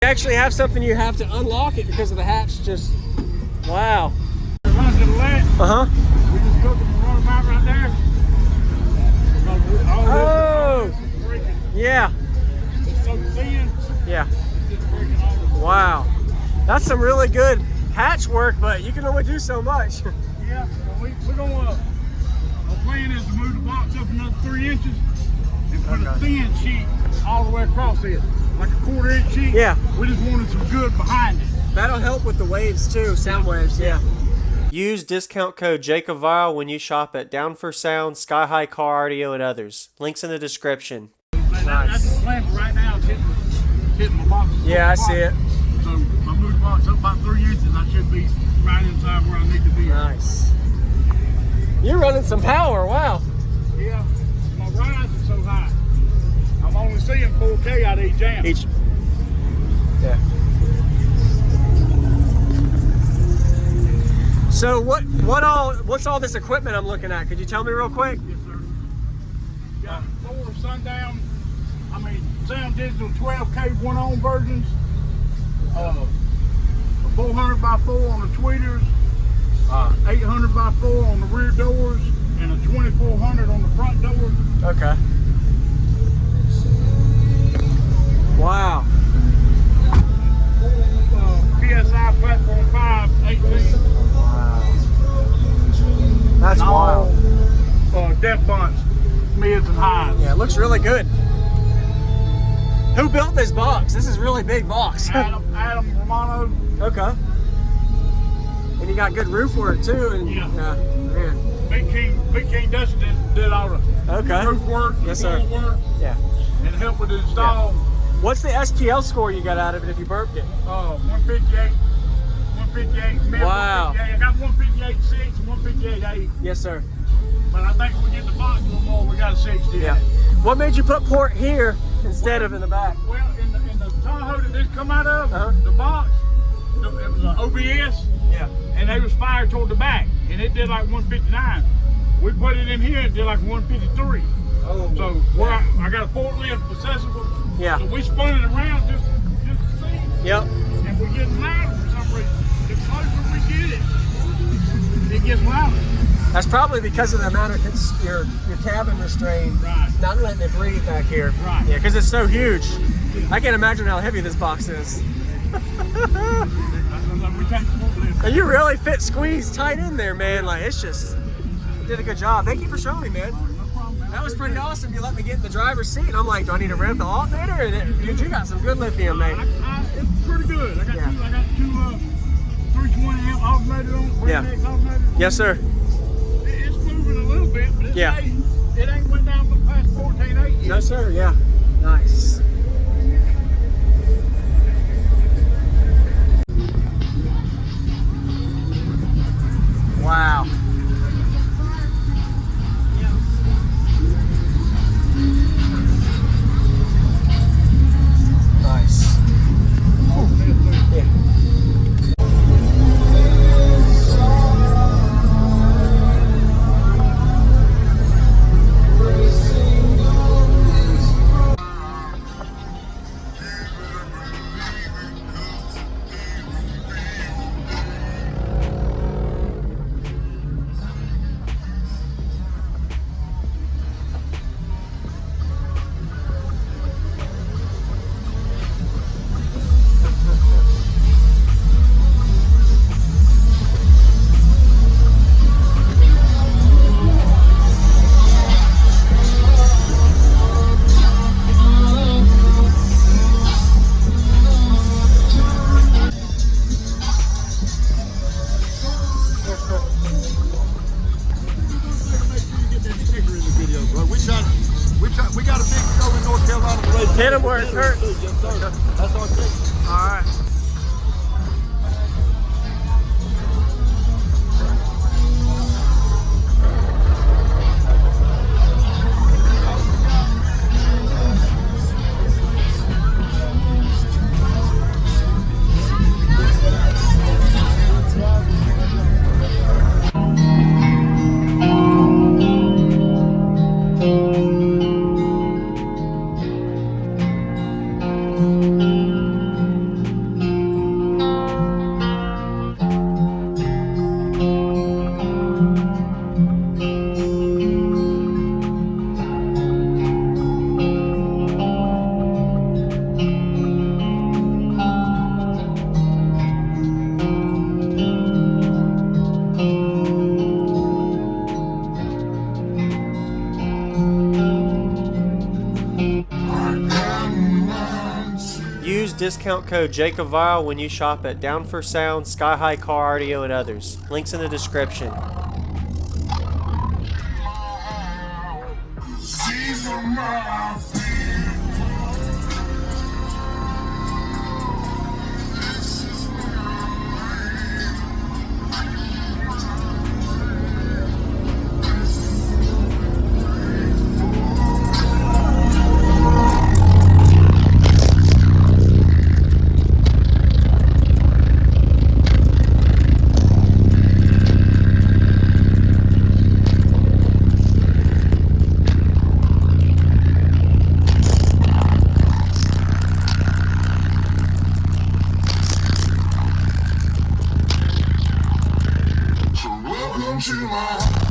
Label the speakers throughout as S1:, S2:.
S1: actually have something you have to unlock it because of the hatch. Just wow.
S2: It runs to the left. We just go to the run out right there.
S1: Oh, yeah.
S2: It's so thin.
S1: Yeah.
S2: It's just breaking all.
S1: Wow. That's some really good hatch work, but you can only do so much.
S2: Yeah, well, we're going to, our plan is to move the box up another 3 inches and put a thin sheet all the way across it, like a 1/4 inch sheet.
S1: Yeah.
S2: We just wanted some good behind it.
S1: That'll help with the waves too, sound waves, yeah. Use discount code JACOBVIRAL when you shop at Down for Sound, Sky High Car Audio, and others. Links in the description.
S2: That's the plan for right now, is hitting the box.
S1: Yeah, I see it.
S2: So if I move the box up about 3 inches, I should be right inside where I need to be.
S1: Nice. You're running some power, wow.
S2: Yeah, my rise is so high. I'm only seeing 4K out of each amp.
S1: Yeah. So what's all this equipment I'm looking at? Could you tell me real quick?
S2: Yes, sir. Got 4 Sound Digital 12K one-on versions. A 400 by 4 on the tweeters, 800 by 4 on the rear doors, and a 2400 on the front door.
S1: Okay. Wow.
S2: PSI platform 5, 18.
S1: Wow. That's wild.
S2: Depth bunch, mids and highs.
S1: Yeah, it looks really good. Who built this box? This is a really big box.
S2: Adam Romano.
S1: Okay. And you got good roof work too. And
S2: Yeah.
S1: Man.
S2: Big King Dustin did all the roof work,
S1: yes, sir.
S2: Work,
S1: Yeah.
S2: and help with the install.
S1: Yeah. What's the SPL score you got out of it if you burped it?
S2: 158. 158.
S1: Wow.
S2: 158. I got 158.6 and 158.8.
S1: Yes, sir.
S2: But I think if we get the box a little more, we got a 60.
S1: Yeah. What made you put port here instead of in the back?
S2: Well, in the Tahoe that this come out of, the box, it was an OBS.
S1: Yeah.
S2: And they was fired toward the back, and it did like 159. We put it in here, it did like 153.
S1: Oh.
S2: So where I got a forklift accessible.
S1: Yeah.
S2: So we spun it around just to see.
S1: Yep.
S2: And we're getting louder for some reason. The closer we get it gets louder.
S1: That's probably because of the amount of your cabin restraint, not letting it breathe back here.
S2: Right.
S1: Yeah, because it's so huge. I can't imagine how heavy this box is. And you really fit squeezed tight in there, man. Like, it's just, you did a good job. Thank you for showing me, man. That was pretty awesome. You let me get in the driver's seat, and I'm like, do I need to rev the alternator? And dude, you got some good lithium, man.
S2: It's pretty good. I got two 320 amp alternators on.
S1: Yeah. Yes, sir.
S2: It's moving a little bit, but it ain't went down past 14.8 yet.
S1: No, sir. Yeah. Nice. Wow. Nice. Yeah. discount code JACOBVIRAL when you shop at Down for Sound, Sky High Car Audio, and others. Links in the description.
S3: To my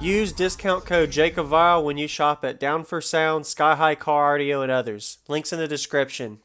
S1: Use discount code JACOBVIRAL when you shop at Down for Sound, Sky High Car Audio, and others. Links in the description.